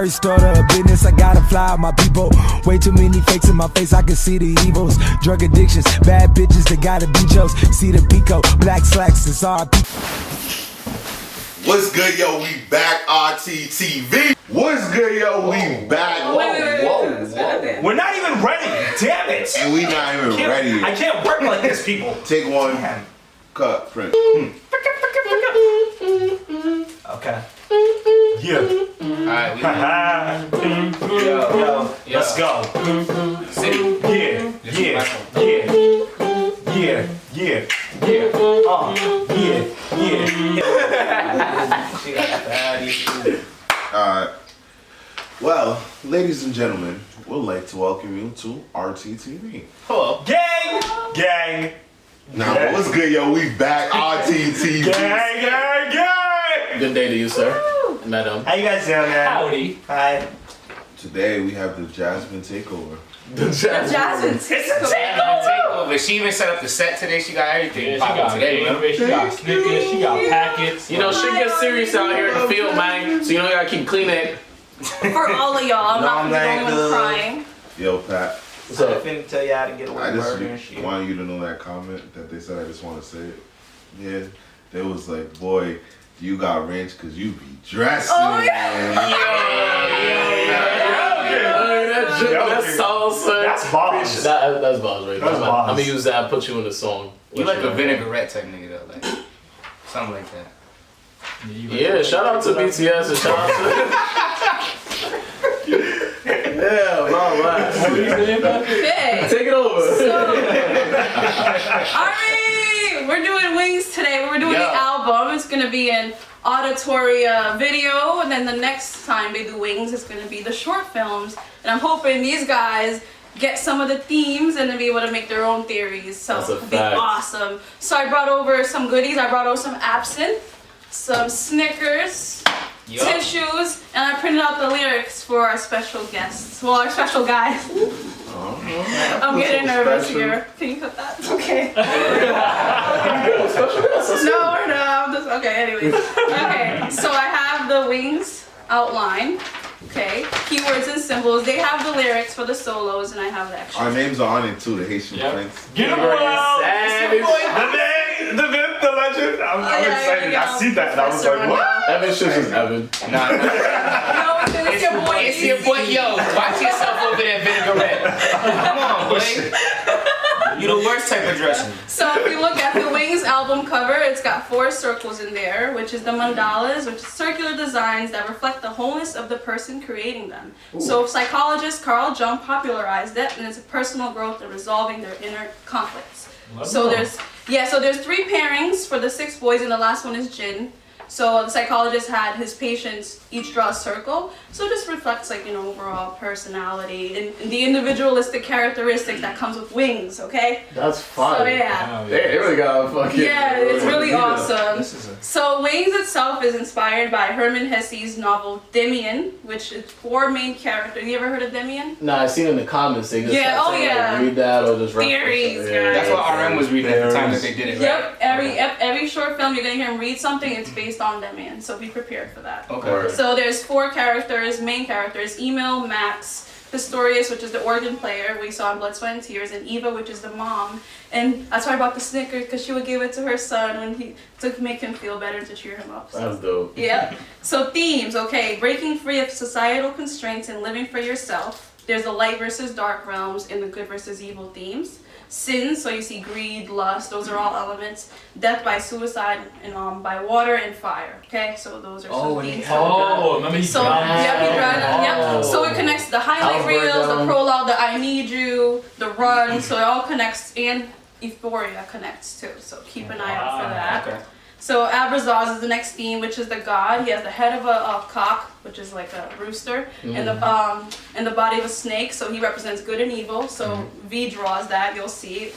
first order of business, I gotta fly out my people. Way too many fakes in my face, I can see the evils. Drug addictions, bad bitches, they gotta be chose. See the Pico, black slacks, it's RP. What's good, yo? We back, RTTV. What's good, yo? We back. Whoa. We're not even ready. Damn it. And we not even ready. I can't work like this, people. Take one. Cut, print. Okay. Yeah. Alright, Yo. Let's go. Yeah. Alright. Well, ladies and gentlemen, we'd like to welcome you to RTTV. Hello. Gang. Now, what's good, yo? We back, RTTV. Gang. Good day to you, sir. Madam. How you guys doing, man? Howdy. Hi. Today, we have the Jasmine Takeover. Jasmine Takeover. She even set up the set today. She got everything. Yeah, she got today. She got Snickers. She got packets. You know, shit gets serious out here in the field, man. So you know, you gotta keep cleaning. For all of y'all, I'm not the only one crying. Yo, Pat. So I finna tell you how to get away I with just murder and shit. want you to know that comment that they said. I just want to say it. Yeah, they was like, boy, you got ranch because you be dressing. Oh, yeah. That's salsa. That's bombs. That's bombs right there. That's bombs. I'm gonna use that. Put you in the song. You like a vinaigrette type nigga though, like something like that. Yeah, shout out to BTS and shout out to. Yeah, wow. Okay. Take it over. Alright, we're doing Wings today. We're doing the album. It's gonna be an auditory video, and then the next time they do Wings, it's gonna be the short films. And I'm hoping these guys get some of the themes and then be able to make their own theories. So it'll be awesome. So I brought over some goodies. I brought over some absinthe, some Snickers, tissues, and I printed out the lyrics for our special guests. Well, our special guys. I'm getting nervous here. Can you cut that? Okay. No, okay, anyways. Okay, so I have the Wings outline. Okay, keywords and symbols. They have the lyrics for the solos, and I have the extras. Our names are on it too, the Haitian Prince. Get him well. The myth, the legend. I'm excited. I see that and I was like, what? Evan shit is Evan. No, it's your boy. It's your boy, yo. Watch yourself over there, vinaigrette. Come on, boy. You the worst type of dressing. So if you look at the Wings album cover, it's got 4 circles in there, which is the mandalas, which is circular designs that reflect the wholeness of the person creating them. Ooh. So psychologist Carl Jung popularized it, and it's a personal growth and resolving their inner conflicts. So there's 3 pairings for the 6 boys, and the last one is Jin. So the psychologist had his patients each draw a circle. So it just reflects overall personality and the individualistic characteristics that comes with Wings, okay? That's fun. So yeah. They really got fucking. Yeah, it's really awesome. So Wings itself is inspired by Hermann Hesse's novel Demian, which is 4 main characters. You ever heard of Demian? Nah, I seen in the comments they just read that or just theories. That's what RM was reading at the time that they did it. Yep, every short film you're gonna hear him read something. It's based on Demian, so be prepared for that. Okay. So there's 4 characters, main characters: Emil, Max, Pistorius, which is the organ player we saw in Blood, Sweat, and Tears, and Eva, which is the mom. And that's why I brought the Snickers, because she would give it to her son to make him feel better, to cheer him up. So. That's dope. Yeah. So themes, okay, breaking free of societal constraints and living for yourself. There's the light versus dark realms and the good versus evil themes. Sins, so you see greed, lust, those are all elements. Death by suicide, and by water and fire. Okay, so those are some themes. Remember he Yep. So it connects the highlight reels, the prologue, the I Need You, the Run. So it all connects, and Euphoria connects too. So keep an eye out for that. Okay. So Abrazaz is the next theme, which is the god. He has the head of a cock, which is like a rooster, and the body of a snake. So he represents good and evil. So V draws that. You'll see it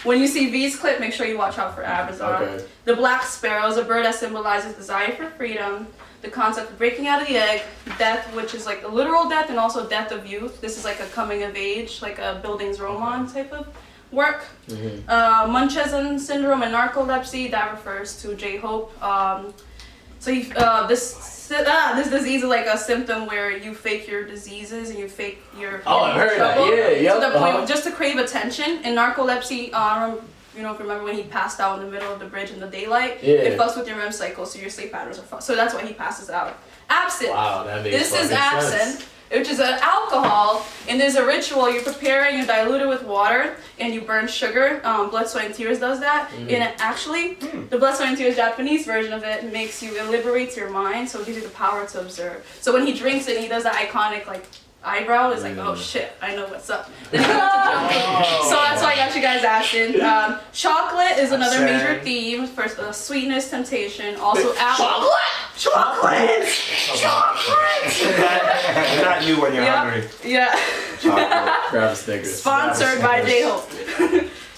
when you see V's clip. Make sure you watch out for Abrazaz. Okay. The black sparrow is a bird that symbolizes desire for freedom. The concept of breaking out of the egg, death, which is like a literal death, and also death of youth. This is like a coming of age, like a Bildungsroman type of work. Munchausen syndrome and narcolepsy, that refers to J-Hope. So this disease is like a symptom where you fake your diseases and you fake your I've heard that. trouble Yeah, yep. to the point just to crave attention. In narcolepsy, you know, if you remember when he passed out in the middle of the bridge in the daylight, it fucks with your REM cycle, so your sleep patterns are fucked. So that's why he passes out. Absinthe. Wow, that makes This is fucking absinthe, sense. which is an alcohol, and there's a ritual. You prepare it, you dilute it with water, and you burn sugar. Blood, Sweat, and Tears does that. And it actually, the Blood, Sweat, and Tears Japanese version of it makes you, it liberates your mind, so it gives you the power to observe. So when he drinks it, he does that iconic like eyebrow. It's like, oh shit, I know what's up. Then he goes to Jungkook. So that's why I got you guys asking. Chocolate is another major theme for sweetness, temptation. Also apple. Chocolate. Not you when you're hungry. Yeah. Grab a Snickers. Sponsored by J-Hope.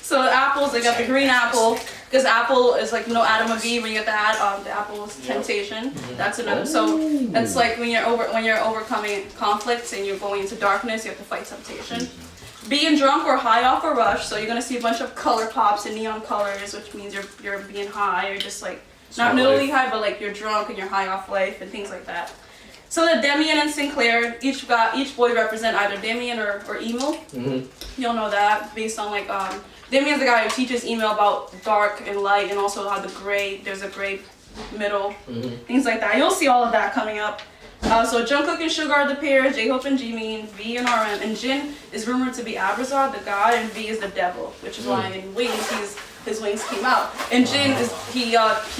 So apples, they got the green apple, because apple is like no Adam of Eve. When you get the apple is temptation. That's another. So it's like when you're overcoming conflicts and you're going into darkness, you have to fight temptation. Being drunk or high off a rush. So you're gonna see a bunch of color pops and neon colors, which means you're being high. You're just like not literally high, but like you're drunk and you're high off life and things like that. So the Demian and Sinclair, each boy represent either Demian or Emil. You'll know that based on like Demian's the guy who teaches Emil about dark and light, and also how there's a gray middle, things like that. You'll see all of that coming up. So Jungkook and Suga are the pair, J-Hope and Jimin, V and RM, and Jin is rumored to be Abrazar, the god, and V is the devil, which is why in Wings his wings came out. And Jin he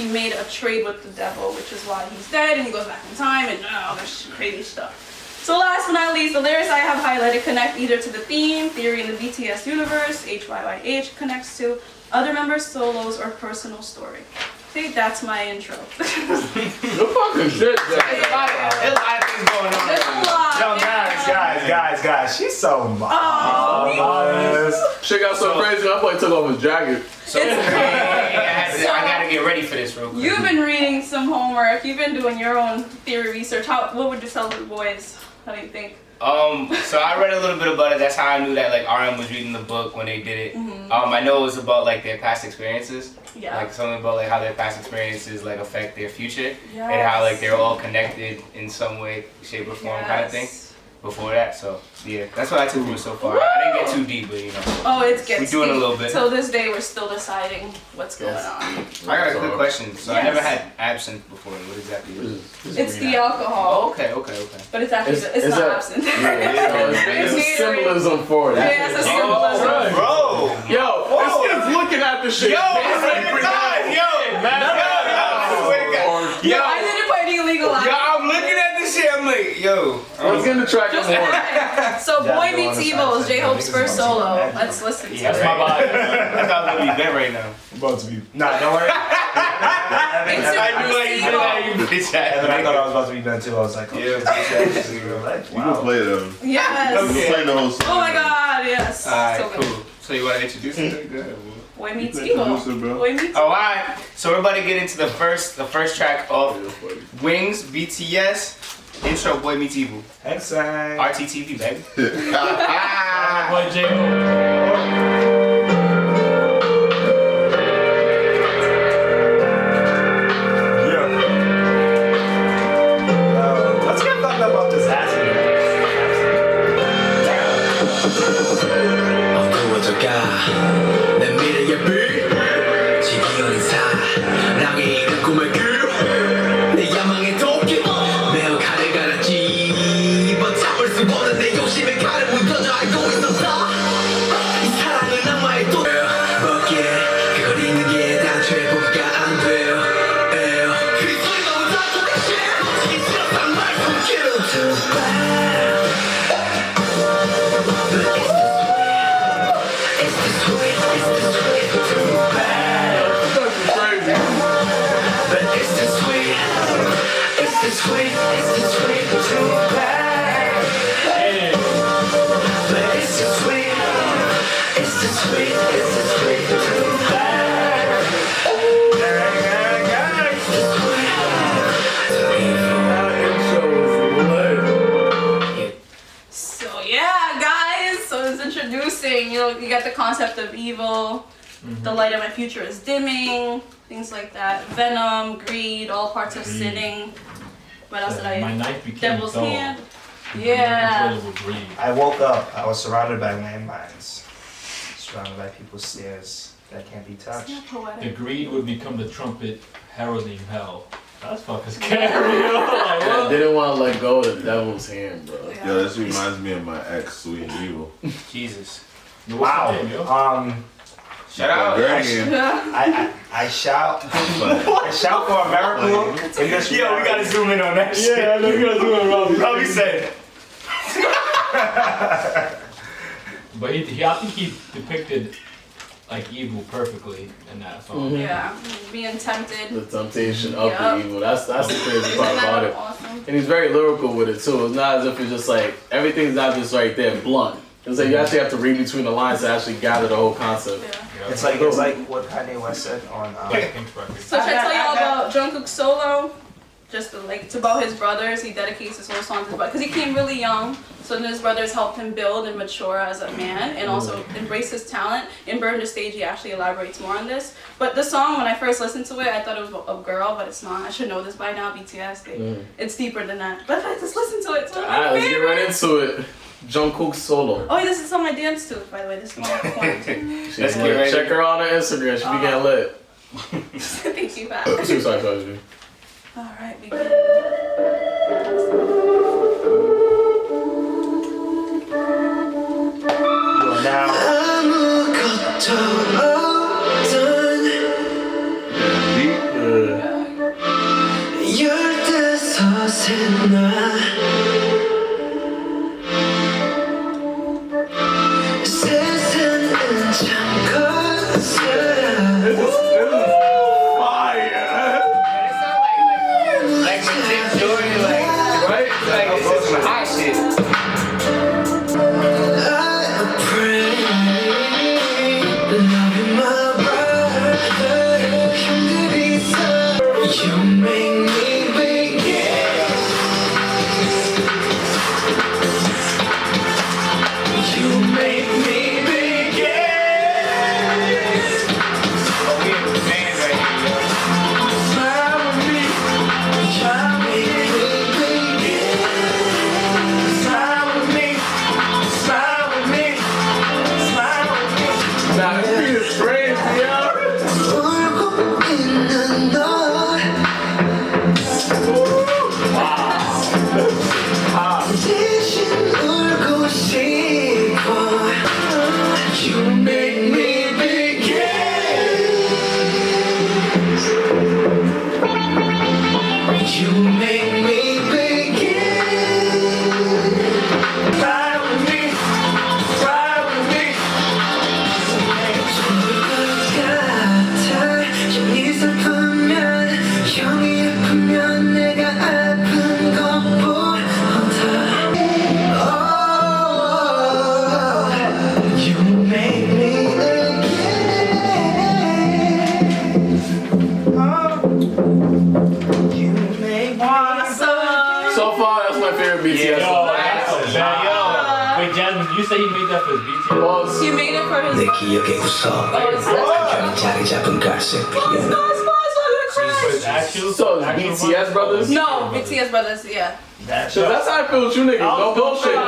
made a trade with the devil, which is why he's dead, and he goes back in time, and there's crazy stuff. So last but not least, the lyrics I have highlighted connect either to the theme, theory in the BTS Universe, HYYH connects to other members' solos, or personal story. See, that's my intro. No fucking shit, There's a lot of things going on. There's a lot. Yo, guys, she's so modest. Shit got so crazy, my boy took off his jacket. So I gotta get ready for this real quick. You've been reading some homework. You've been doing your own theory research. What would you tell the boys? How do you think? So I read a little bit about it. That's how I knew that like RM was reading the book when they did it. I know it was about like their past experiences. Yeah. Like something about like how their past experiences like affect their future, and how like they're all connected in some way, shape, or form, kind of thing. Before that, so yeah, that's what I took from it so far. I didn't get too deep, but you know. Oh, it gets we doing deep. a little bit. Till this day, we're still deciding what's going on. I got a quick question. So I never had absinthe before. What exactly is it? It's the alcohol. Oh, okay. But it's actually it's not absinthe. It's a symbolism for it. Yeah, it's a symbolism. Bro, yo, this kid's looking at the shit. Yo, I didn't put any illegal out. Yo, I'm looking at this shit. I'm like, yo. Let's get the track on one. So Boy Meets Evil is J-Hope's first solo. Let's listen to it. That's my vibe. That's how I'm gonna be bent right now. I'm about to be. Nah, don't worry. I thought I was about to be done too. I was like, You can play them. Yes. You can play the whole song. Oh my God, yes. Alright, So good. cool. So you want to introduce it? Go ahead. Boy Meets You Evil. introduce it, bro. Boy Meets Oh, alright. So we're about to get into the first track of Wings, BTS, intro, Boy Meets Evil. Excited. RTTV, baby. Boy, J-Hope. Let's get fucked up about this acid. 내 미래의 빛 지기 어린 사랑의 이른 꿈의 길내 야망의 도끼 매우 칼을 갈았지 참을 수 없는 내 욕심의 칼을 묻어져 알고 있었어 이 사랑은 악마의 또 먹기에 그걸 잊는 게 단추에 보기가 안 돼요 그 소리 너무 다투는 shit 놓치기 싫어서 말 숨기는 too bad So yeah, guys. So it's introducing. You know, you got the concept of evil, The light of my future is dimming, things like that. Venom, greed, all parts of sinning. What else did I? My night became Devil's dull. hand. Yeah. I woke up, I was surrounded by landmines. Surrounded by people's stares that can't be touched. It's not poetic. The greed would become the trumpet heralding hell. That's fucking scary. I didn't want to let go of the devil's hand, bro. Yeah. Yo, this reminds me of my ex, Sweet and Evil. Jesus. Wow. Shout out. I shout for a miracle in this Yo, we gotta zoom in on that shit. Yeah, I know you gotta do it, Robbie. Robbie said. But I think he depicted like evil perfectly in that song. Yeah, being tempted. The temptation of Yep. the evil. That's the crazy Isn't part that about it. awesome? And he's very lyrical with it too. It's not as if it's just like everything's not just right there, blunt. It's like you actually have to read between the lines to actually gather the whole concept. Yeah. It's like what Kanye West said on. So should I tell y'all about Jungkook's solo? Just it's about his brothers. He dedicates his whole song to his brothers because he came really young. So then his brothers helped him build and mature as a man and also embrace his talent. In Burn the Stage, he actually elaborates more on this. But the song, when I first listened to it, I thought it was a girl, but it's not. I should know this by now, BTS. It's deeper than that. But I just listened to it. It's one of my Alright, let's get right favorites. into it. Jungkook's solo. Oh, this is the song I danced to, by the way. This is one of Let's get ready. Check her out on Instagram. She be getting lit. Thank you, Pat. Sorry. Alright, begin. Now. BTS. Wait, Jasmine, you say he made that for his BTS? He made it for his. 내 기억에 웃어 자리 잡은 갈색 피아노 So it's BTS brothers? No, BTS brothers, yeah. So that's how I feel with you niggas. No bullshit.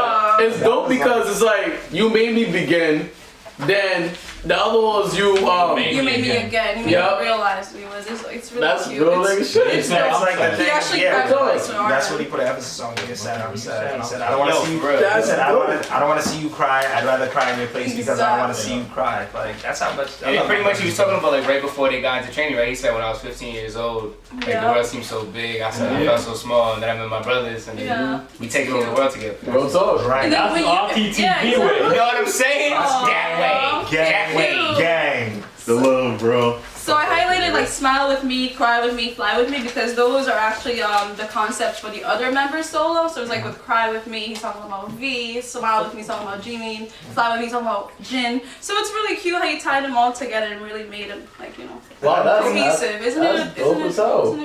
It's dope because it's like you made me begin, then the other ones you made me again. You made me realize we was. It's really that's cute. real nigga shit. It's like the thing. actually That's what he put an emphasis on. He said, "I don't want to see you." He said, "I don't want to see you cry. I'd rather cry in your place because I don't want to see you cry." Like that's how much. And pretty much he was talking about like right before they got into training, right? He said when I was 15 years old, like the world seemed so big. I said I felt so small, and then I met my brothers, and then we taking over the world together. Real talk, right? That's the RTTP way. You know what I'm saying? That way. Gang. The love, bro. So I highlighted like Smile With Me, Cry With Me, Fly With Me because those are actually the concepts for the other members solo. So it's like with Cry With Me, he's talking about V, Smile With Me, he's talking about Jimin, Fly With Me, he's talking about Jin. So it's really cute how you tied them all together and really made them like, you know, wow, that's cohesive. Isn't it beautiful?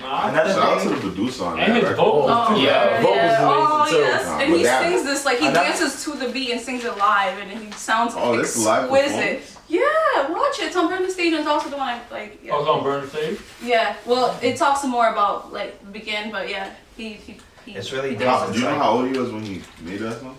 Another Shout out to thing. the producer on And that his record. vocals. Oh, Yeah, vocals yeah. Oh, amazing too. yes. Nah, And he but that- sings this, like, he Another- dances to the beat and sings it live, and he sounds Oh, this is live exquisite. Yeah, watch it. It's on Burn the Stage, and it's also the one I, like, yeah. I was on Burn Stage. Yeah, well, it talks more about, like, the begin, but yeah, he It's really Do dope. you know how old he was when he made that song?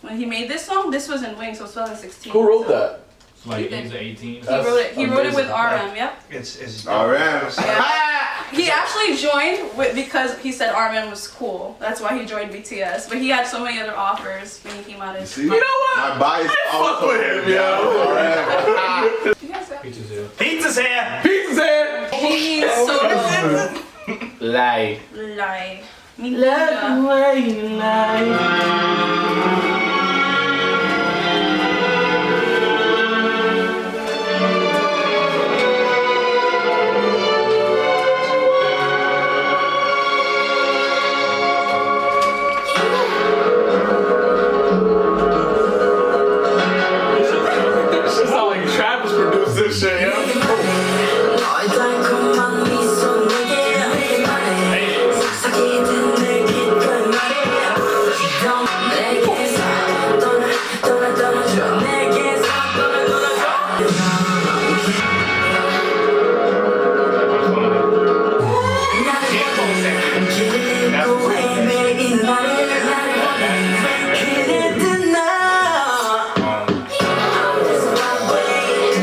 when he made this song, this was in Wings, so it was 2016. Who wrote so- that? Like He he's 18. He wrote it. He wrote it with amazing. RM. Yep. It's RM. Yeah. He actually joined because he said RM was cool. That's why he joined BTS. But he had so many other offers when he came out as. See? You know what? My bias. Fuck with him, yo. RM. You guys got- Pizza's here. Pizza's here. Pizza's here. He's so dope. Lie. Lie. Me Love the way you lie. It's not like Travis produced this shit, yo.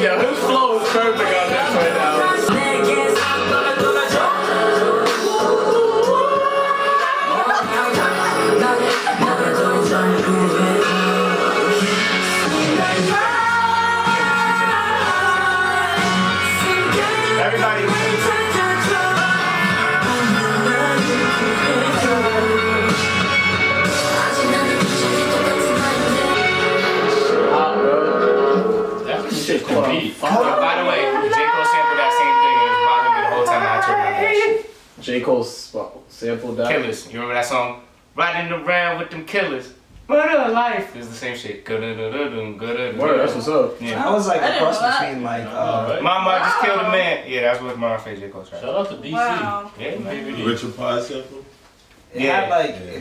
Yeah, his flow is perfect on this right now. Everybody. That's some shit to beat. By the way, J. Cole sampled that same thing and it was bothering me the whole time I turned on that shit. J. Cole sampled that. Killers. You remember that song? Riding around with them killers. Murder life is the same shit. Word, that's what's up. Yeah. I was like I a didn't cross know that. between like Right. Mama just killed a man. Yeah, that's what my favorite J. Cole track. Shout out to DC. Wow. Yeah, man. Richard Pryor sample. it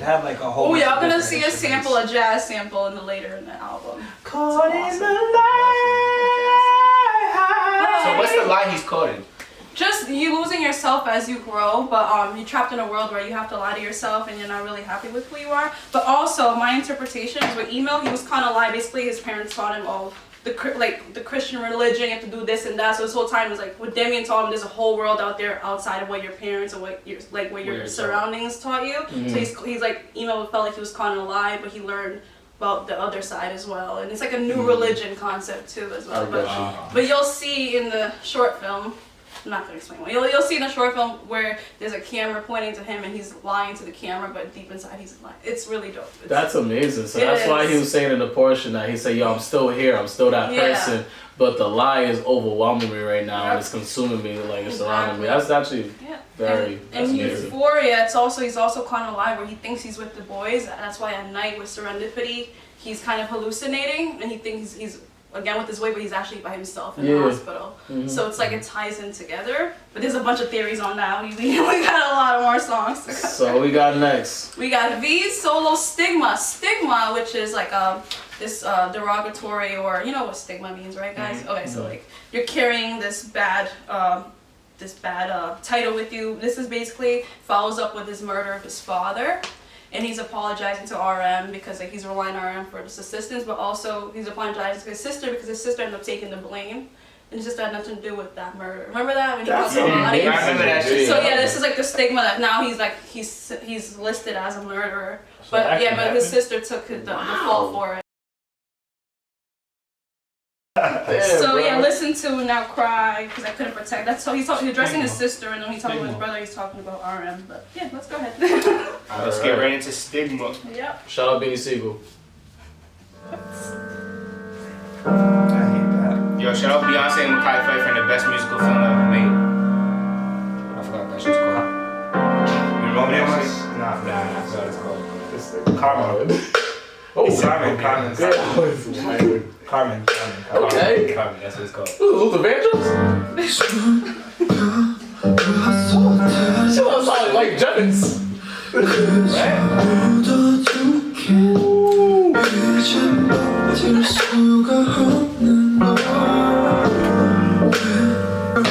had like a whole. Oh, bunch y'all of gonna different see a instruments. sample, a jazz sample, in the later in the album. Caught in Awesome. the light. So what's the lie he's quoting? Just you losing yourself as you grow, but you're trapped in a world where you have to lie to yourself and you're not really happy with who you are. But also, my interpretation is with email, he was kind of lie. Basically, his parents taught him, oh, the Christian religion, you have to do this and that. So this whole time was like, what Demian taught him, there's a whole world out there outside of what your parents or what your surroundings taught you. So he's like, email felt like he was caught in a lie, but he learned about the other side as well. And it's like a new religion concept too as well. But you'll see in the short film, I'm not gonna explain why. You'll see in the short film where there's a camera pointing to him and he's lying to the camera, but deep inside he's lying. It's really dope. That's amazing. So It that's why is. he was saying in the portion that he said, yo, I'm still here, I'm still that Yeah. person, but the lie is overwhelming me right now and Yep. it's consuming me, like it's surrounding me. Exactly. That's actually Yeah. very, that's And amazing. Euphoria, he's also kind of alive where he thinks he's with the boys. That's why at night with Serendipity, he's kind of hallucinating and he thinks he's again with his weight, but he's actually by himself in the hospital. So it's like it ties in together. But there's a bunch of theories on that. We got a lot of more songs to cover. So we got next. We got V's solo Stigma. Stigma, which is like this derogatory, or you know what stigma means, right, guys? Okay, so like you're carrying this bad title with you. This is basically follows up with his murder of his father. And he's apologizing to RM because like he's relying on RM for his assistance, but also he's apologizing to his sister because his sister ended up taking the blame. And his sister had nothing to do with that murder. Remember that when he killed somebody? I remember that shit. So yeah, this is like the stigma that now he's listed as a murderer. So But that yeah, can but his happen. sister took the fault for it. Damn, So bro. yeah, listen to Now Cry because I couldn't protect. That's so he's addressing his sister, and then he's talking about his brother. He's talking about RM. But yeah, let's go ahead. Let's get right into Stigma. Yep. Shout out Beanie Siegel. I hate that. Yo, shout out Beyonce and Mekhi Phifer in the best musical film ever made. I forgot that shit's called. You remember that one? Nah, I forgot what it's called. Carmen. Oh, Carmen. Okay. Carmen, that's what it's called. Ooh, the Vandals? She was like Jennings.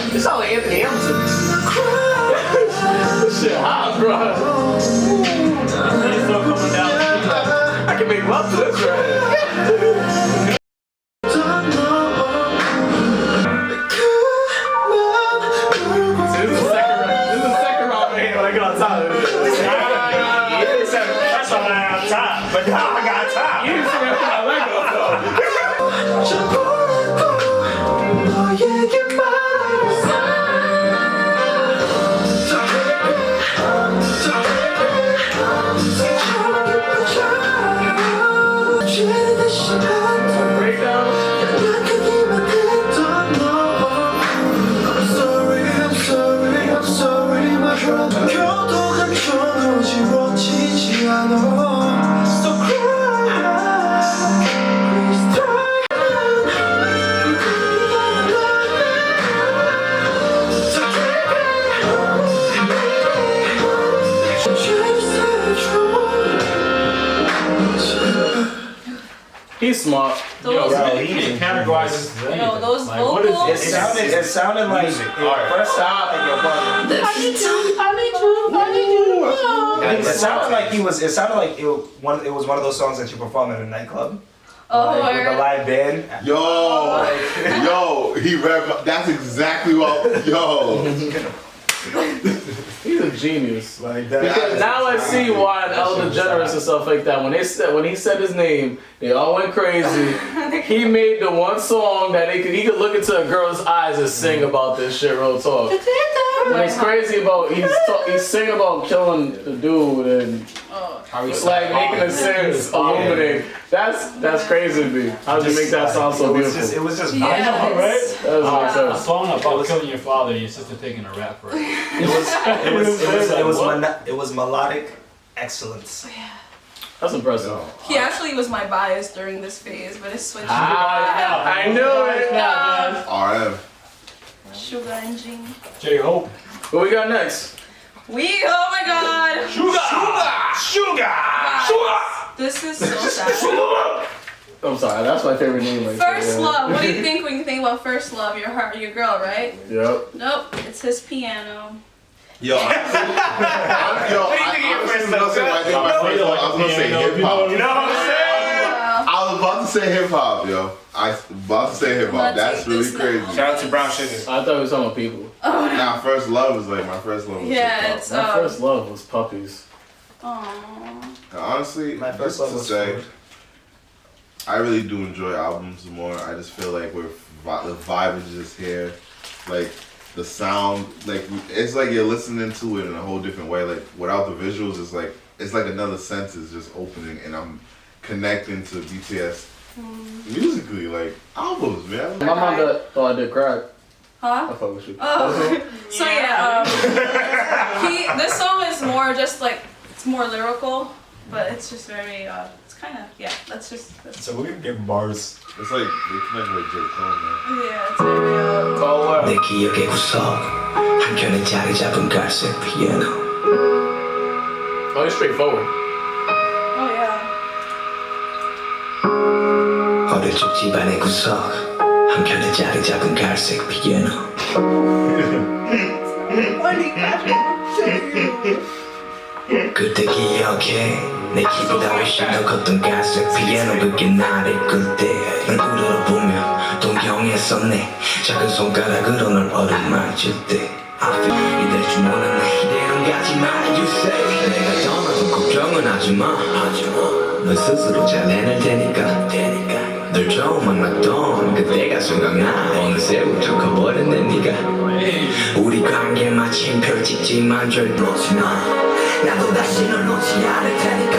It sound like Anthony Hamilton. This shit hot, bro. He's still coming down. I can make love to this right here. See, this is the second round right here when I get on top of it. That's all I have top, but now I got top. You didn't see me put my leg up though. Breakdown. He's smart. Those, He can categorize this as anything. no, those Like, what is vocals. It sounded like Music, first sound like your brother. It sounded like it was one of those songs that you perform in a nightclub. Oh, Like, with a live band. Yo, he rap. That's exactly what. Yo, He's a genius. Like that. Because now I see why Ellen DeGeneres and stuff like that. When he said his name, they all went crazy. He made the one song that he could look into a girl's eyes and sing about this shit. Real talk. When he's crazy about he's singing about killing the dude and like making the sins illuminate. That's crazy to me. How did you make that sound so beautiful? It was just I know, right? That was A awesome. song about killing your father and your sister taking a rap for it. It was melodic excellence. That's impressive. He actually was my bias during this phase, but it switched. I knew it. RM. Sugar and Gene. J-Hope. What we got next? Oh my god. Sugar. This is so sad. I'm sorry, that's my favorite name right there. First Love. What do you think when you think about First Love? Your heart, your girl, right? Yep. Nope. It's his piano. Yo, I was gonna say hip hop. You know what I'm saying? I was about to say hip hop, yo. I was about to say hip hop. That's really crazy. Shout out to Brown Sugar. I thought it was talking about people. Nah, First Love was like my first love. Was Yeah, hip hop. it's My first love was puppies. Aww. And honestly, My first love was say, food. I really do enjoy albums more. I just feel like the vibe is just here, like the sound, like it's like you're listening to it in a whole different way. Like without the visuals, it's like another sense is just opening, and I'm connecting to BTS musically, like albums, man. My mom did. Oh, I did crack. Huh? I fuck with you. Oh. So yeah, this song is more just like, it's more lyrical, but it's just very, it's kind of, yeah, that's just. So we're gonna give bars. It's like they connect with J. Cole, man. Yeah, it's very, 내 기억의 구석 한켠에 자리 잡은 갈색 피아노 Oh, it's straightforward. oh yeah. 어릴 적 집안의 구석 한켠에 자리 잡은 갈색 피아노 그때 기억해 내 키보다 훨씬 더 컸던 갈색 피아노 그게 나를 이끌 때난 우러러보며 동경했었네 작은 손가락으로 널 어루만질 때 I feel 이대로 주문하네 이대로 가지마 You say 내가 떠나도 걱정은 하지마 너 스스로 잘 해낼 테니까 널 처음 만났던 그때가 생각나 어느새부터 커버렸네 네가 우리 관계 마침 펼치지만 절대 놓지 마 나도 다시 널 놓지 않을 테니까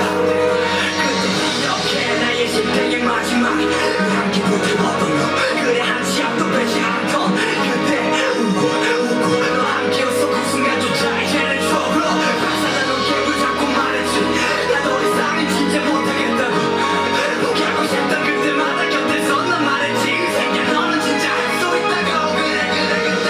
그때 기억해 나의 실패의 마지막 한 기분이 어떤 너 그래 한치 앞도 빼지 않던 그때 웃고 너 함께 웃어 그 순간조차 이제는 추억으로 박살난 너 기억을 자꾸 말했지 나도 더 이상은 진짜 못하겠다고 포기하고 싶던 그때마다 곁에서 난 말했지 그 생각 너는 진짜 할 수 있다고 그래 그때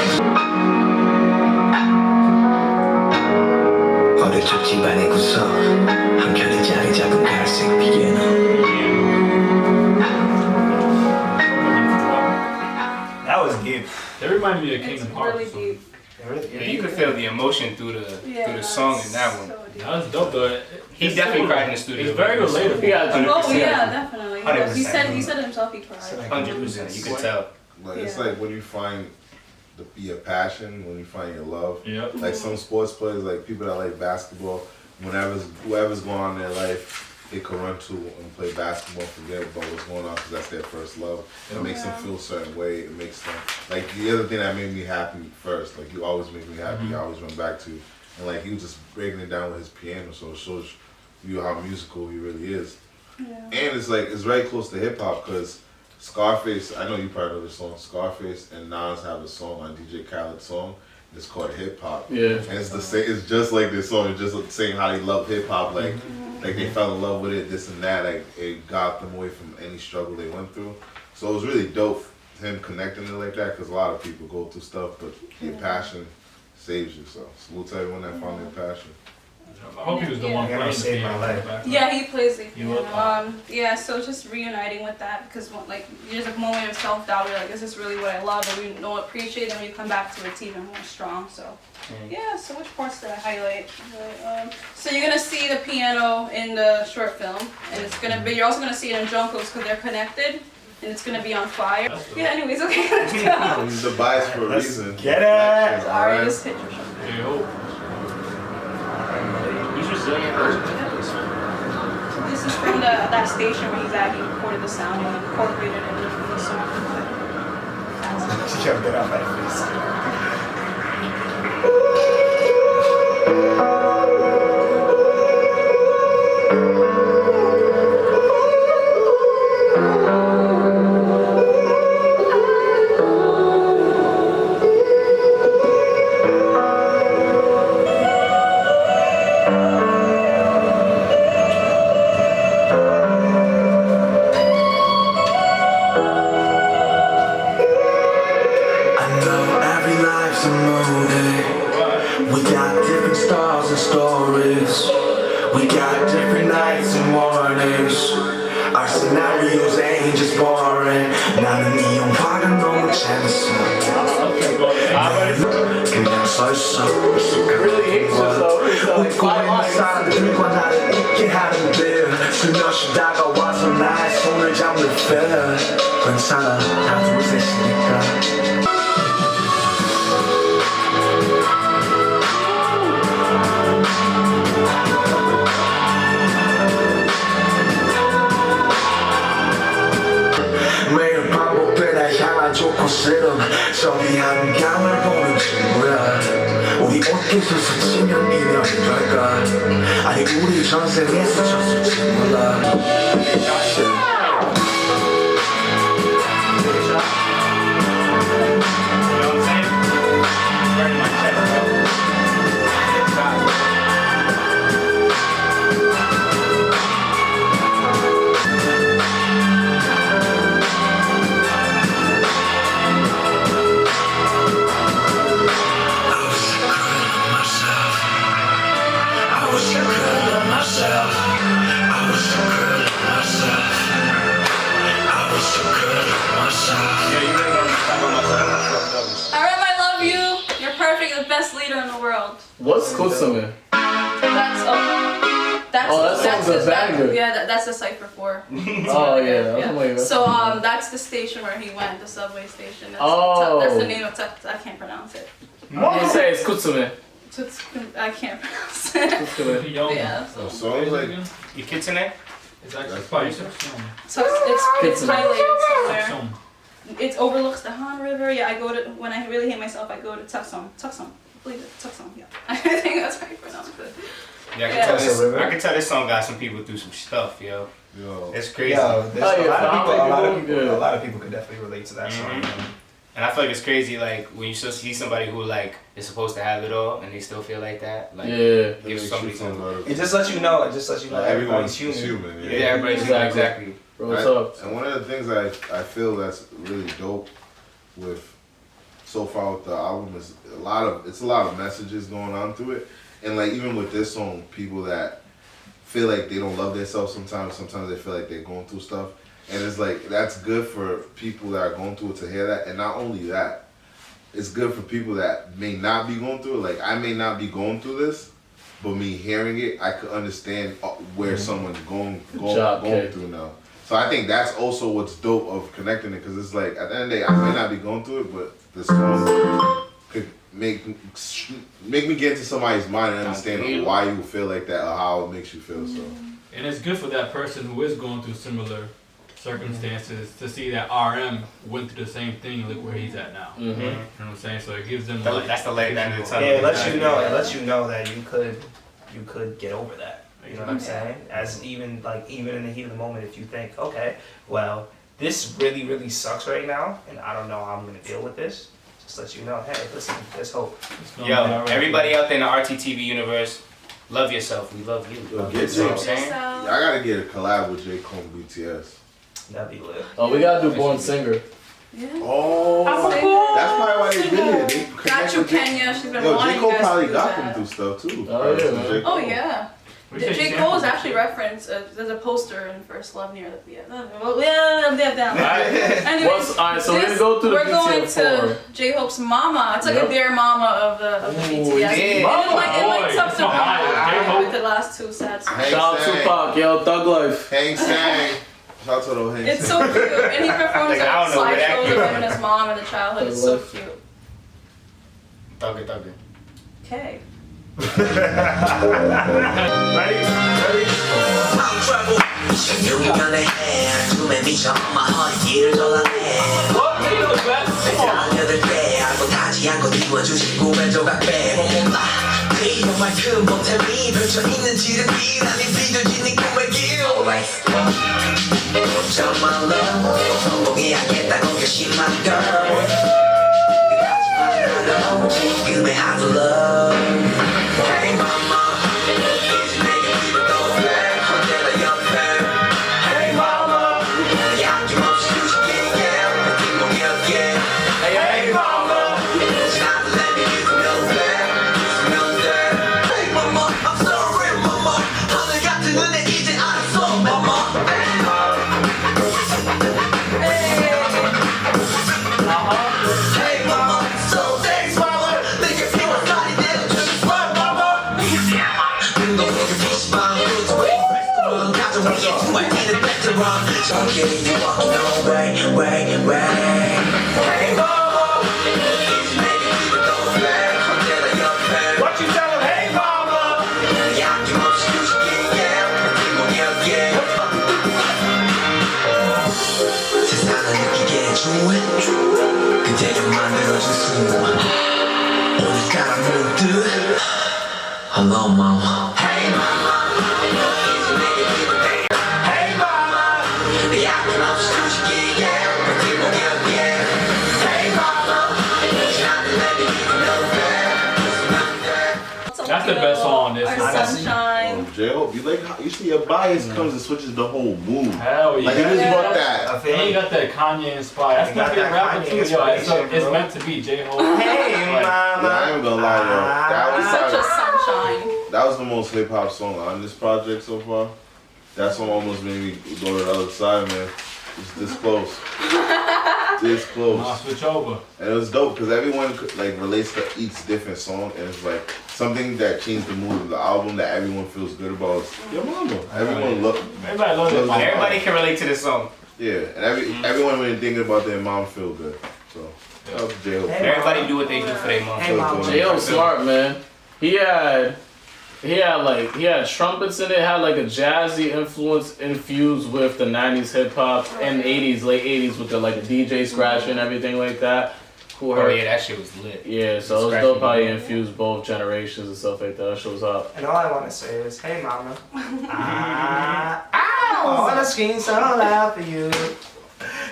They remind me of It's Kingdom Hearts. really deep. Yeah, you could feel the emotion through the song in that one. So deep. That was dope though. He definitely cried in the studio. It's very relatable. Oh yeah, definitely. 100%. He said himself he cried. 100%. You could tell. Like it's like when you find your passion, when you find your love. Yep. Like some sports players, like people that like basketball, whoever's going on in their life, they can run to and play basketball, forget about what's going on because that's their first love. It makes them feel a certain way. It makes them like the other thing that made me happy first. Like you always make me happy. I always run back to, and like he was just breaking it down with his piano, so it shows you how musical he really is. Yeah. And it's like it's very close to hip hop because Scarface. I know you probably know this song. Scarface and Nas have a song on DJ Khaled's song. It's called Hip Hop. Yeah. And it's the same. It's just like this song. It's just saying how they love hip hop. Like they fell in love with it. This and that. Like it got them away from any struggle they went through. So it was really dope him connecting it like that because a lot of people go through stuff, but your passion saves you. So salute to everyone that found their passion. I hope he was the one playing the piano. Yeah, he plays the piano. Yeah, so just reuniting with that because like there's a moment of self-doubt. You're like, is this really what I love? And we don't appreciate it, and we come back to it's even more strong. So yeah. So which parts did I highlight? So you're gonna see the piano in the short film, and it's gonna be. You're also gonna see it in Junkos because they're connected. And it's gonna be on fire. Yeah, anyways, okay, let's go. He's the bias for a reason. Get it! Sorry, just hit your shoulder. He's resilient. This is from that station where he's at. He recorded the sound and incorporated it into the song. She can't get off that face. 괜찮아 다 둘 셋이니까 매일 반복돼 날 향한 좋고 싫음 저기 한강을 보는 친구야 우리 옷깃을 스치면 인연이 될까 아니 우리 전생에 스쳤을지 몰라 What's Kusume? That's the cipher for. Oh yeah. So that's the station where he went, the subway station. That's the name of I can't pronounce it. You say it's Kusume. I can't pronounce it. Yeah. So it's like your kitsune? It's actually So it's highlighted somewhere. It overlooks the Han River. Yeah, I go to when I really hate myself. I go to Tucson. I believe it. Tucson. Yeah. I think that's how you pronounce it. Yeah, I can tell this song got some people through some stuff, yo. It's crazy. Yo, a lot of people could definitely relate to that song. And I feel like it's crazy, like when you still see somebody who like is supposed to have it all and they still feel like that. Like, give somebody some. It just lets you know. Everybody's human. Yeah, everybody's human. Exactly. And one of the things I feel that's really dope with so far with the album is it's a lot of messages going on through it. And like even with this song, people that feel like they don't love themselves sometimes they feel like they're going through stuff. And it's like that's good for people that are going through it to hear that. And not only that, it's good for people that may not be going through it. Like I may not be going through this, but me hearing it, I could understand where someone's going through now. So I think that's also what's dope of connecting it, because it's like at the end of the day, I may not be going through it, but the song could make me get into somebody's mind and understand why you feel like that or how it makes you feel. So. And it's good for that person who is going through similar circumstances to see that RM went through the same thing and look where he's at now. You know what I'm saying? So it gives them that's the light end of the tunnel. Yeah, it lets you know that you could get over that. You know what I'm saying? As even in the heat of the moment, if you think, okay, well, this really, really sucks right now, and I don't know how I'm gonna deal with this, just let you know, hey, listen, there's hope. Yo, everybody out there in the RTTV universe, love yourself. We love you. Yo, You know what I'm saying? I gotta get a collab with J. Cole and BTS. That'd be lit. Oh, we gotta do Born Singer. Yeah. Oh, that's probably why they did it. Got you, Kenya. She's been wanting J. Cole you guys probably to do got that. them through stuff too. Oh yeah, man. Oh yeah. J. Cole is actually referenced. There's a poster in First Love near the Anyways, alright, so we're gonna go through the we're going BTS to J-Hope's mama. It's like a dear mama of the BTS. yeah. It linked up to J-Hope. with the last two sets. Hank Shout out Sang. Tupac, yo, Thug Life. Hank Sang. Shout out to those Hank It's Sang. so cute, and he performs Like, I like don't know where that slideshows of came him and his mom in the childhood. It's so cute. Thugger. Okay. 유명해 tum에 미쳐 엄마 허리띠를 졸라내 달려들 때 알고 타지 않고 띄워주신 꿈의 조각배 몰라 이만큼 보탬이 펼쳐있는지를 비난이 비춰지는 꿈의 길 정말로 성공해야겠다고 결심한 girl 그렇지만 지금의 hot love Hey mama 이제 내게 기분도 돼 언제나 옆에 Hey mama 내 아낌없이 주식이게 느낌 공격해 Hey mama 지나도 let me 웃으면 돼 Hey mama I'm sorry mama 하늘 같은 은혜 이제 알았어 mama Hey mama Hey mama so thanks mama 내게 필요한 살이 되는 just love mama 눈도 보기 피시방 Good way restaurant 가져오게 두말기는 베테랑 저기에 you walking away Hey mama 이제 내게 기분도 돼 언제나 옆에 What you tell him? Hey mama. 내 아낌없이 주식이게 느낌 공격해 세상을 느끼게 해줘 그대로 만들어준 숨 오늘따라 문득 Hello mama Hey mama 이제 내게 기분 돼 Hey mama 내 아낌없이 주식이게 느낌 공격해 Hey mama 지나는 내 기분도 돼 That's the best song on this Our one. sunshine. J-Hope, you like how you see your bias comes and switches the whole mood. Hell yeah. Like you just brought that. And you got that Kanye inspired. That's You my got favorite that rapper Kanye too. Yo, inspiration, it's bro. meant to be J-Hope. Hey Like, mama. I ain't gonna lie, yo. That was Such a probably, sunshine. that was the most hip hop song on this project so far. That song almost made me go to the other side, man. It's this close. This I'll close. switch over. And it was dope because everyone like relates to each different song, and it's like something that changed the mood of the album that everyone feels good about. Is your mama. Everyone look. Everybody loves it. Everybody can relate to this song. Yeah, and everyone when thinking about their mom feel good. So shout out to J-Hope. Everybody do what they do for their mom. Hey mama. J.O. smart, man. He had trumpets in it, had like a jazzy influence infused with the 90s hip hop and 80s, late 80s with the like the DJ scratch and everything like that. Cool. Oh yeah, that shit was lit. Yeah, so it was dope how he infused both generations and stuff like that. That shit was up. And all I want to say is, hey mama. I wanna scream so loud for you.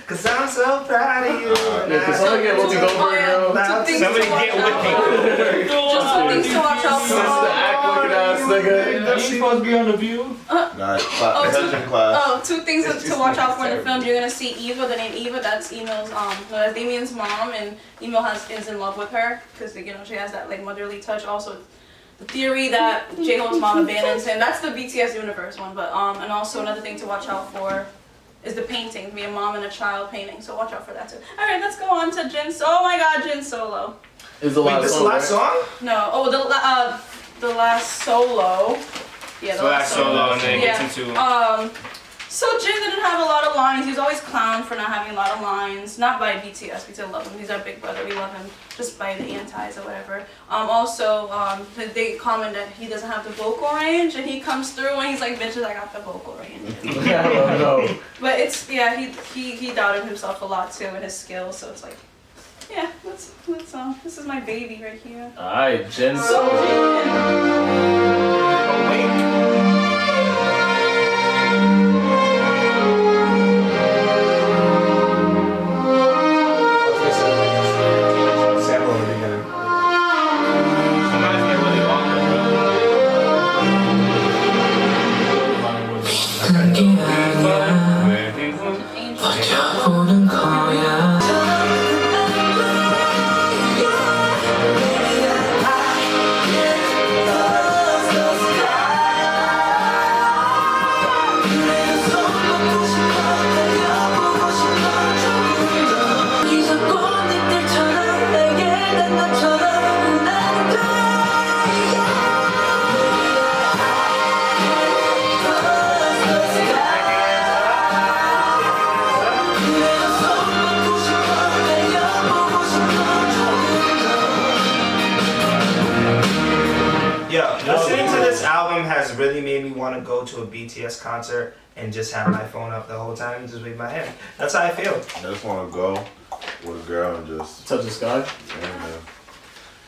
Cause I'm so proud of you. Yeah, can somebody get Whoopi Goldberg, yo? Somebody get with Just some things to watch out Sister for. act looking ass nigga. Ain't supposed to be on the View. Nice. Attention class. Oh, two things to watch out for in the film. You're gonna see Eva, the name Eva. That's Emil's that's Damien's mom, and Emil is in love with her because she has that like motherly touch. Also, the theory that J-Hope's mom abandons him. That's the BTS Universe one, but and also another thing to watch out for is the painting, me, a mom and a child painting. So watch out for that too. All right, let's go on to Jin's. Oh my God, Jin's solo. Is the last this the last song? No. Oh, the last solo. Yeah, the last solo, and then it gets into. So Jin didn't have a lot of lines. He's always clowned for not having a lot of lines. Not by BTS. BTS love him. He's our big brother. We love him just by the antis or whatever. Also, they comment that he doesn't have the vocal range, and he comes through and he's like, "Bitches, I got the vocal range." No. But it's he doubted himself a lot too and his skills. So it's like, yeah, let's this is my baby right here. All right, Jin. So listening to this album has really made me want to go to a BTS concert and just have my phone up the whole time and just wave my hand. That's how I feel. I just want to go with a girl and just touch the sky. Yeah, man.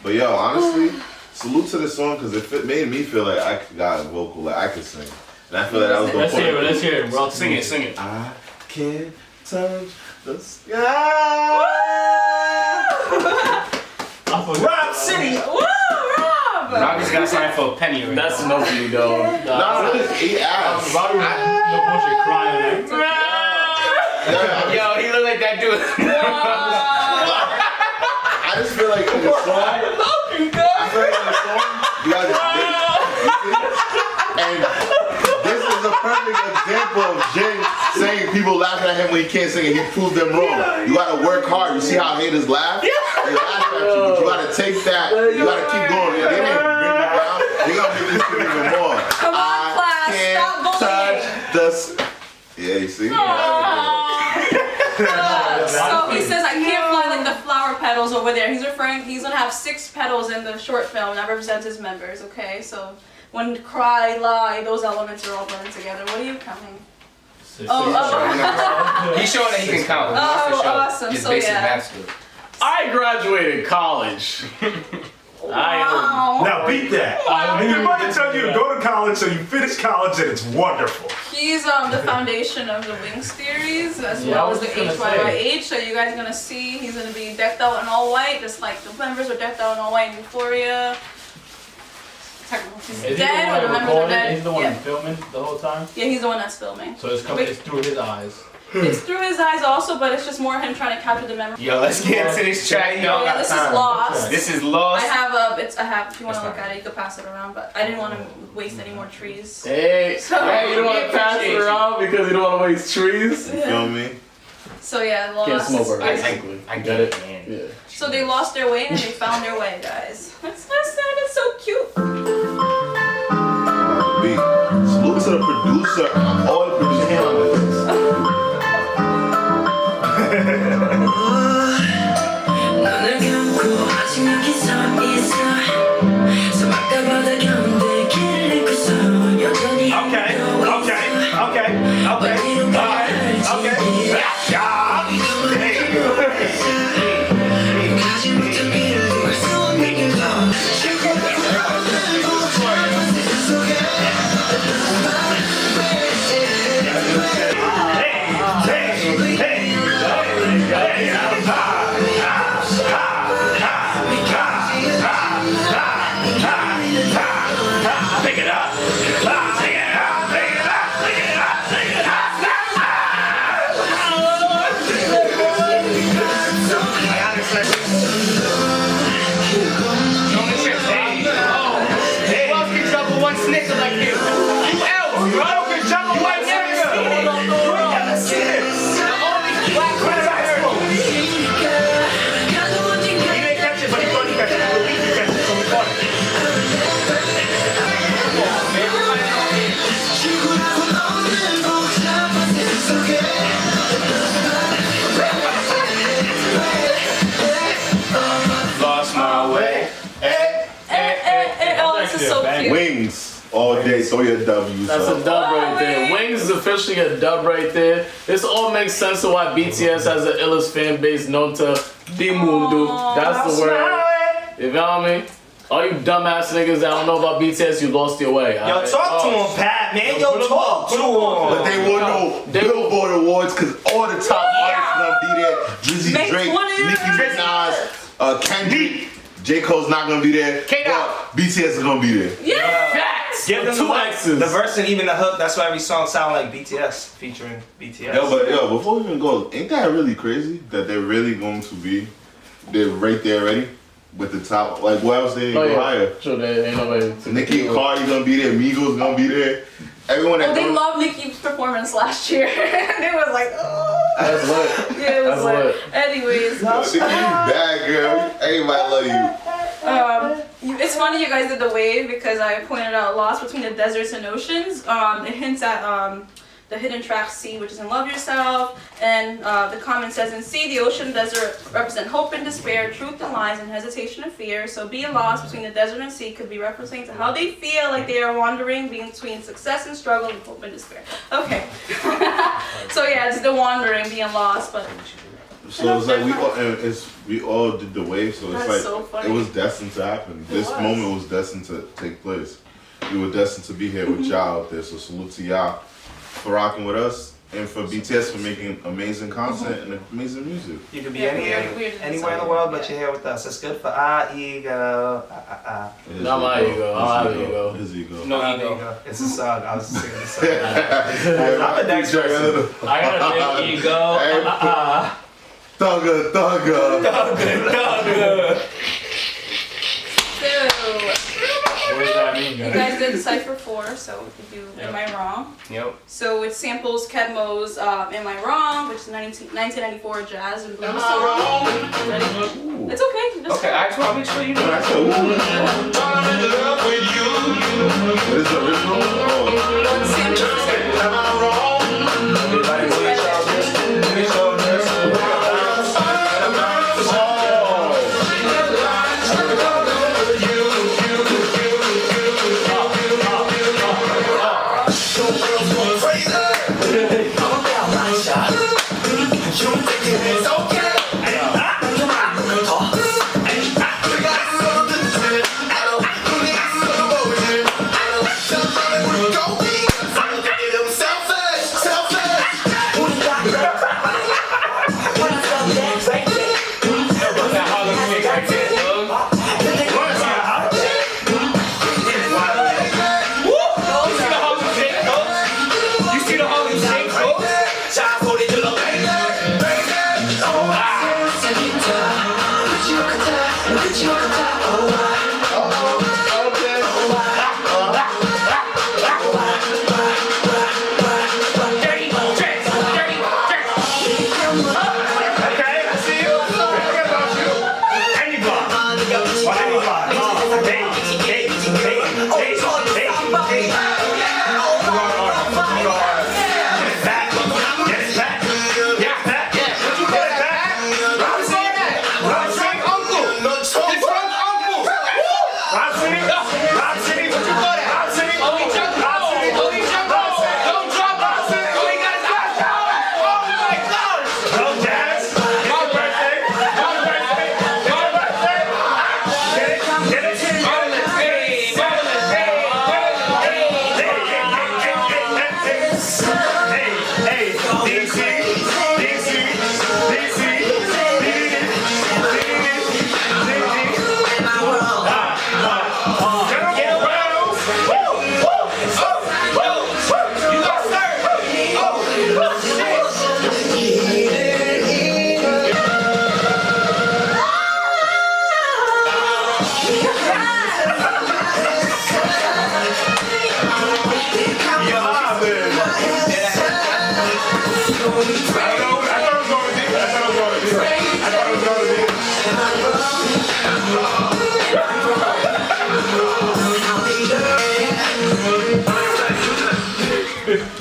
But yo, honestly, salute to this song because it made me feel like I got a vocal, like I could sing, and I feel like that was the point. Let's hear it. Bro, sing it. I can't touch the sky. Robcityrt. Woo, Rob! Rob just got signed for a penny right That's now. enough for you, though. No, he asked. Robbie was no bullshit crying. Yo, he looked like that dude. I just feel like in the song, I feel like in the song, you guys and this is a perfect example of Jin saying people laughing at him when he can't sing and he proved them wrong. You gotta work hard. You see how haters laugh? They laugh at you, but you gotta take that. You gotta keep going. They didn't bring you down. They gonna make you sing even more. Come on, class. Stop bullying. Yeah, you see? So he says, I can't fly like the flower petals over there. He's gonna have 6 petals in the short film that represents his members, okay? So when cry, lie, those elements are all blended together. What are you counting? He's showing that he can count. Oh, awesome. His So basic yeah. math skills. I graduated college. Wow. Now beat that. Your mother tells you to go to college, so you finish college, and it's wonderful. He's the foundation of the Wings theories, as well as the HYYH. So you guys are gonna see he's gonna be decked out in all white, just like the members are decked out in all white in Euphoria. He's dead, or the members are dead. He's the one filming the whole time? Yeah, he's the one that's filming. So it's through his eyes. It's through his eyes also, but it's just more him trying to capture the memory. Yo, let's get into this track. Yo, Yeah, this is Lost. This is Lost. I have if you want to look at it, you could pass it around, but I didn't want to waste any more trees. Hey, you don't want to pass it around because you don't want to waste trees. You feel me? So yeah, Lost. Can't smoke over. I get it, man. Yeah. So they lost their way and they found their way, guys. That's so cute. Salute to the producer and all the producers on this. 눈을 감고 아직 여기 서 있어 사막다바다 가운데 길을 걷고서 여전히 Okay. 가지 못한 길을 갈 수 없는 길도 Pick it up. you. Wings. All day, throw your W's. That's a dub right there. Wings is officially a dub right there. This all makes sense to why BTS has the illest fan base known to the Mundo. That's the word. You feel me? All you dumbass niggas that don't know about BTS, you lost your way. Yo, talk to him, Pat, man. Yo, talk to him. But they won no Billboard Awards because all the top artists gonna be there. Drizzy, Drake, Nicki Minaj, Kendrick. J. Cole's not gonna be there. BTS is gonna be there. Yeah. Facts. Give them two X's. The verse and even the hook. That's why every song sound like BTS featuring BTS. Yo, before we even go, ain't that really crazy that they're really going to be? They're right there already with the top. Like, what else they go higher? Sure, there ain't nobody. Nicki and Cardi gonna be there. Migos gonna be there. Everyone that they loved Nicki's performance last year. It was like, oh. That's lit. Yeah, it was lit. Anyways. Nicki, you bad girl. Everybody love you. It's funny you guys did the wave because I pointed out lost between the deserts and oceans. It hints at the hidden track C, which is in Love Yourself. And the comment says, in C, the ocean and desert represent hope and despair, truth and lies, and hesitation and fear. So being lost between the desert and sea could be referencing to how they feel like they are wandering between success and struggle and hope and despair. Okay. So yeah, it's the wandering, being lost, but... So it's like we all did the wave, so it's like so funny. It was destined to happen. This moment was destined to take place. We were destined to be here with y'all out there, so salute to y'all for rocking with us and for BTS for making amazing content and amazing music. You could be anywhere in the world, but you're here with us. It's good for our ego. Not my ego. I don't have ego. His ego. No ego. It's a song. I was singing the song. I'm a next person. I got a big ego. Thugger. What does that mean, guys? You guys did Cypher 4, so you do Am I Wrong? Yep. So it samples Kedmo's Am I Wrong, which is 1994 jazz and blues song. Ready? It's okay. Just Okay, I just want to make sure you know. What is the original? Am I Wrong?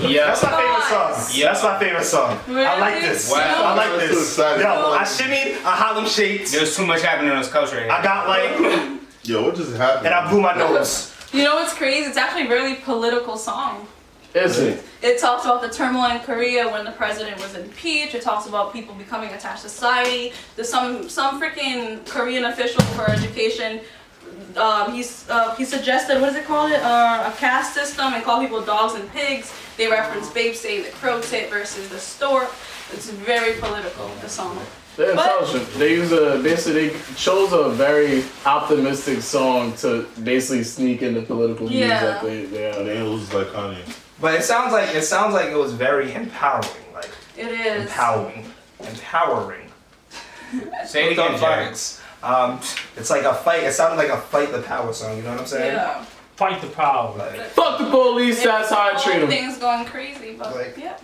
Yeah. That's my favorite song. Yeah. That's my favorite song. Really? I like this. Wow. I like I'm this. so excited. Yo, I shimmied, I Harlem shakes. There's too much happening on this couch right here. I got like, Yo, what just happened? and I blew my nose. You know what's crazy? It's actually a really political song. Is it? It talks about the turmoil in Korea when the president was impeached. It talks about people becoming attached to society. There's some freaking Korean official for education. He suggested, what is it called? A caste system, and call people dogs and pigs. They reference Babe saying the crow tit versus the stork. It's very political, the song. They're intelligent. They basically they chose a very optimistic song to basically sneak into political views that they lose like Kanye. But it sounds like it was very empowering. Like it is empowering. Say it again, Jerry. It's like a fight. It sounded like a fight the power song. You know what I'm saying? Yeah. Fight the power. Like, fuck the police. That's how I treat them. Things going crazy, but yeah.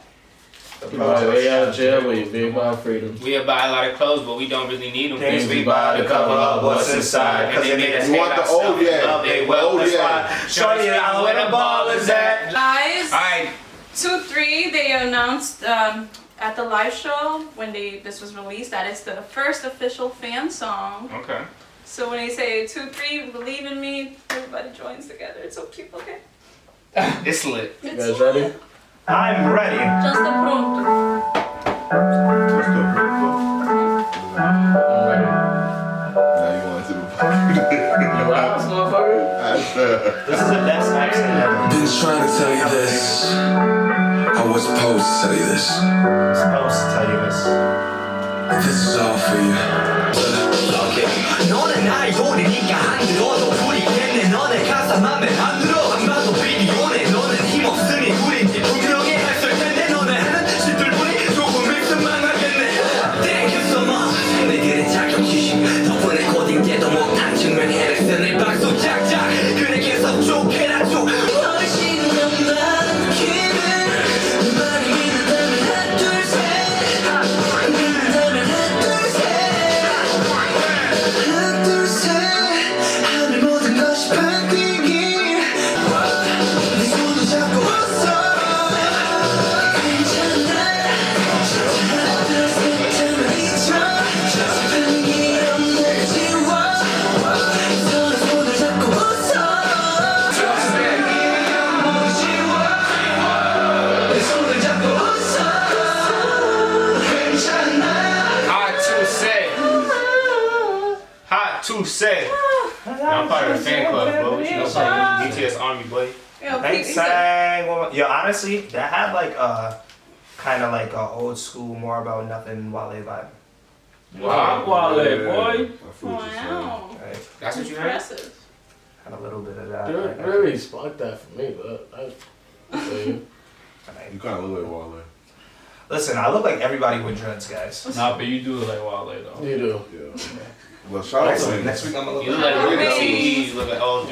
Way out of jail, but you be about freedom. We buy a lot of clothes, but we don't really need them. Things we buy to cover up what's inside. Cause they make us hate ourselves. They will. That's why. Shorty, I know where the ball is at. Guys, Alright. 2-3, they announced at the live show when this was released that it's the first official fan song. Okay. So when they say 2-3, believe in me, everybody joins together. It's so cute, okay? It's lit. You guys ready? I'm ready. Just a pronto. I'm ready. Now you want to You ass, motherfucker? This is the best accent ever. Been trying to tell you this. I was supposed to tell you this. Supposed to tell you this. This is all for you. 너는 나의 요리니까 안 들어도 불이겠네. 너네 가사 맘에 안 들어. 안 봐도 비디오네. 너는 힘없으니 우린지 분명히 했을 텐데. 너네 하는 짓들뿐이 조금 있으면 망하겠네. Thank you so much. 내들의 자격지심 덕분에 코딩 때도 못한 증명해낼 쓰는 박수 짝짝. 그래 계속 좋게라 줘. 훨씬 더 많은 기분. 많이 믿는다면 하나 둘 셋. 믿는다면 하나 둘 셋. 하나 둘 셋. 하늘 모든 것이 바뀌길. 네 손을 잡고 웃어. 괜찮아. 하나 둘 셋 하면 잊어. 반응이 없는 지워. 서로 손을 잡고 웃어. 내 손을 잡고 웃어. 괜찮아. Hot to say. I'm part of the fan club, bro. You know, BTS Army, boy. Yo, honestly, that had like a kind of like a old school, more about nothing Wale vibe. Wow, Wale, boy. Wow. Right? That's what you heard? Impressive. Had a little bit of that. Dude, really sparked that for me, but You kind of look like Wale. Listen, I look like everybody with dreads, guys. Nah, but you do look like Wale though. you do. Yeah. Well, shout out to him. Next week I'm gonna look You look like Ruben T. You look like all of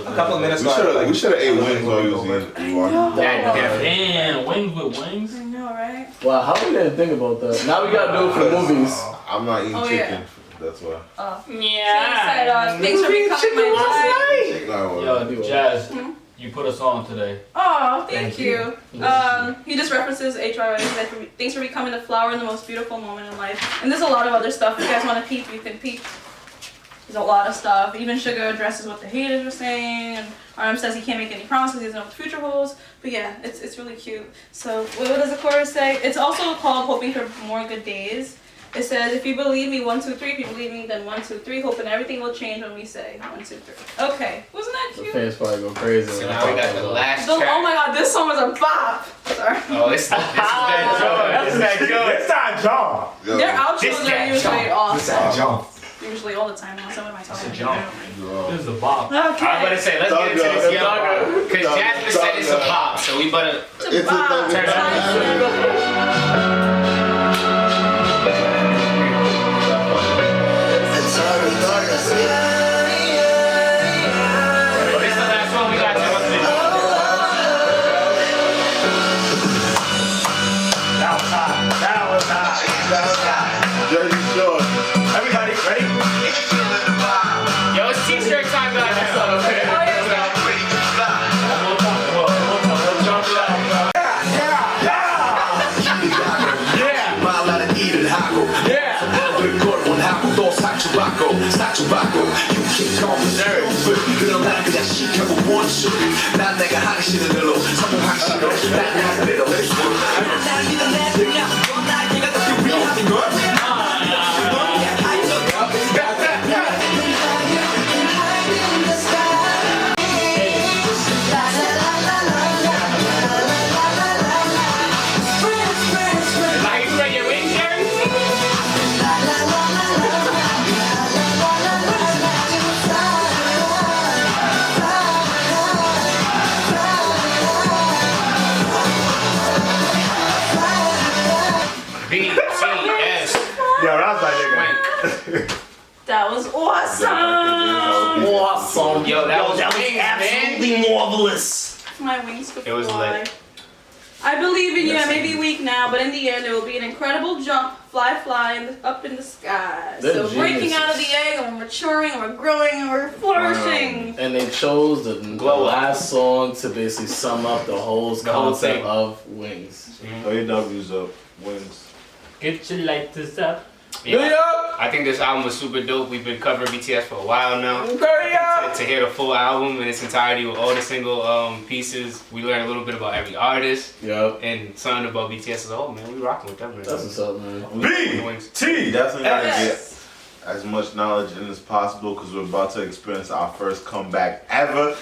a couple of minutes. We should have ate wings while he was eating. Damn, wings with wings. I know, right? Wow, how we didn't think about that? Now we gotta do it for movies. I'm not eating Oh, chicken. yeah. That's why. Yeah. She said, thanks for becoming my No, Yo, Jazz, you put us on today. Oh, thank you. He just references HRA. Thanks for becoming the flower in the most beautiful moment in life. And there's a lot of other stuff. If you guys want to peep, you can peep. There's a lot of stuff. Even Sugar addresses what the haters were saying. And RM says he can't make any promises. He doesn't know what the future holds. But yeah, it's really cute. So what does the chorus say? It's also called Hoping for More Good Days. It says, if you believe me, 1, 2, 3. If you believe me, then 1, 2, 3. Hoping everything will change when we say 1, 2, 3. Okay, wasn't that The cute? fans probably go crazy. So now we got the last track. Oh my god, this song was a bop. Sorry. Oh, this is that joy. This is that joy. It's not John. Their outros are usually awesome. It's that John. Usually all the time. Now, someone might talk It's a about jump. This is a bop. Okay. I'm about to say, let's get into this young because Jasmine said it's a pop, so we better It's a turn it on. But it's the last one we got to That was hot. Jersey Shore. Everybody, ready? Yo, it's t-shirt time guys. 말하는 일을 하고 널 원하고 또 상처받고 그럼 난 그냥 시켜고 원수 난 내가 하기 싫은 대로 성공하기 싫어 난 하는 대로 날 믿어 내 그냥 날 네가 더 위하는 걸 BTS. Yo, that's my nigga. That was awesome. Awesome. Yo, that was absolutely marvelous. My wings could It was fly. lit. I believe in you. I may be weak now, but in the end, it will be an incredible jump, fly, up in the sky. They're So breaking geniuses. out of the egg, and we're maturing, and we're growing, and we're flourishing. And they chose the last song to basically sum up the whole concept thing. of Wings. AW's up, wins. Get your lighters up. Yeah. I think this album was super dope. We've been covering BTS for a while now. To hear the full album in its entirety with all the single pieces, we learned a little bit about every artist. Yep. And something about BTS as a whole, man. We rocking with them, man. That's what's up, man. BT! Definitely gotta get as much knowledge in as possible because we're about to experience our first comeback ever.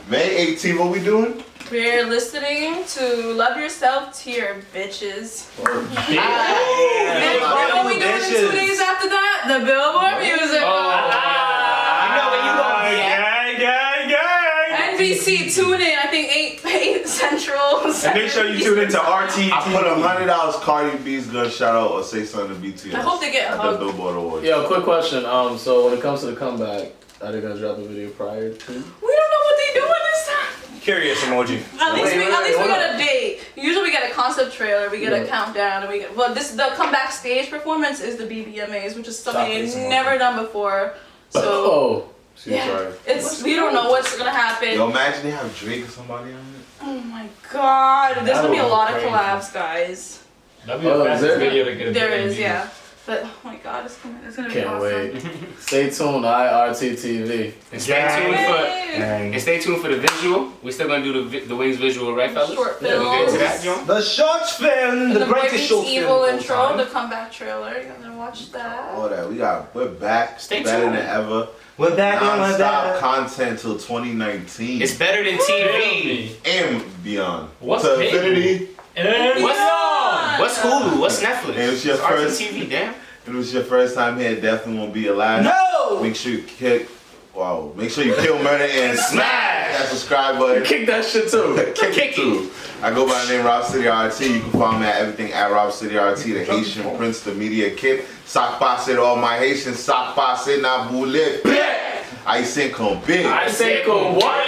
May 18th, what we doing? We're listening to Love Yourself Tear, bitches. And what are we doing in 2 days after that? The Billboard Music. NBC, tune in. I think 8 Central. And make sure you tune into RT. I put $100 Cardi B's gonna shout out or say something to BTS. I hope they get at the Billboard Awards. Yeah, quick question. So when it comes to the comeback, are they gonna drop a video prior to? We don't know what they doing this time. Curious emoji. At least we got a date. Usually we get a concept trailer, we get a countdown, and we get. Well, the comeback stage performance is the BBMAs, which is something they've never done before. So yeah, we don't know what's gonna happen. Yo, imagine they have Drake or somebody on it. Oh my God, there's gonna be a lot of collabs, guys. That'd be the best video to get. There is, yeah. But oh my God, it's gonna be Can't awesome. wait. Stay tuned, IRTTV. And stay tuned for the visual. We're still gonna do the Wings visual, right, fellas? Short We'll get into that, John. The short film, the Boy greatest Meets short Evil film. intro, the comeback trailer. You're gonna watch that. All that. We're back. Stay better tuned. than ever. We're back and we're Non-stop back. content till 2019. It's better than TV. And beyond. What's to cable? infinity. What's Hulu? What's Netflix? And it's your first TV, damn. If it was your first time here, it definitely won't be your last. No! Make sure you make sure you kill, murder, and smash that subscribe button. Kick that shit too. Kick it too. I go by the name Robcityrt. You can follow me at everything at Robcityrt, the Haitian Prince, the media kid. Sock passe all my Haitians, sock passe na boule. I say con big. I say con what?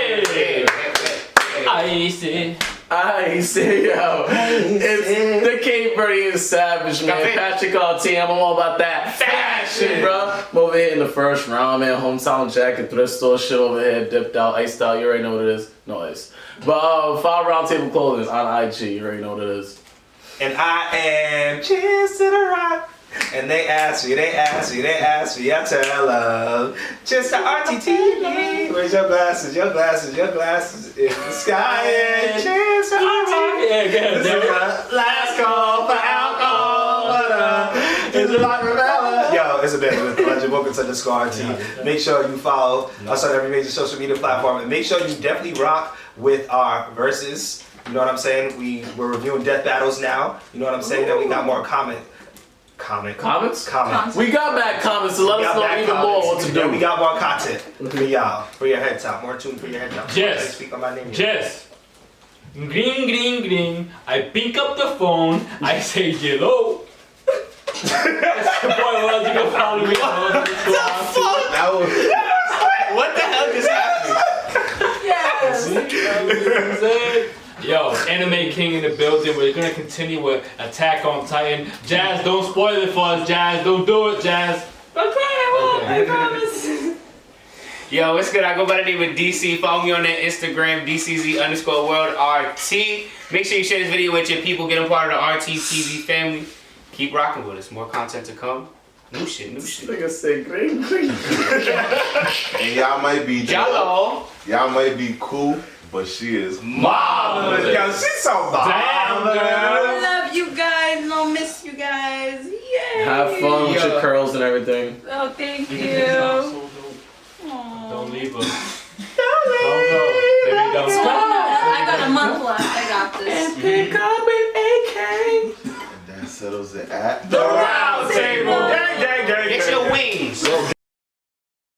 I say, yo, it's the Cape Verdean Savage, man. Patricrt, I'm all about that fashion, bro. I'm over here in the first round, man. Hometown jacket, thrift store shit over here, dipped out, iced out. You already know what it is. No ice. But 5 Round Table Clothing on IG. You already know what it is. And I am cheers to the rock. And they ask me, I tell them, just the RTTV. Where's your glasses in the sky? And cheers to RTTV. This is the last call for alcohol. It's a lot of Yo, it's a bit with Legend. Welcome to the DCRT. Make sure you follow us on every major social media platform. And make sure you definitely rock with our verses. You know what I'm saying? We're reviewing Death Battles now. You know what I'm saying? That we got more comments. We got back comments to let us know even more what to do. We got more content for y'all, for your head top. More tune for your head top. Yes. Speak on my name. Yes. Green, green, green. I pick up the phone. I say hello. It's your boy Logical follow me on What the hell just happened? Yes. Yo, Anime King in the building. We're gonna continue with Attack on Titan. Jazz, don't spoil it for us, Jazz. Don't do it, Jazz. I promise. Yo, what's good? I go by the name of DC. Follow me on that Instagram, DCZ_worldRT. Make sure you share this video with your people. Get them part of the RT TV family. Keep rocking with us. More content to come. New shit. Nigga say green. And y'all might be Jello. Y'all might be cool, but she is Marvelous. Yo, she's so Damn, marvelous. I love you guys. I'll miss you guys. Yay. Have fun with your curls and everything. Oh, thank you. Don't leave us. Don't go. Baby, don't go. I got a month left. I got this. And pick up an AK. that settles it at The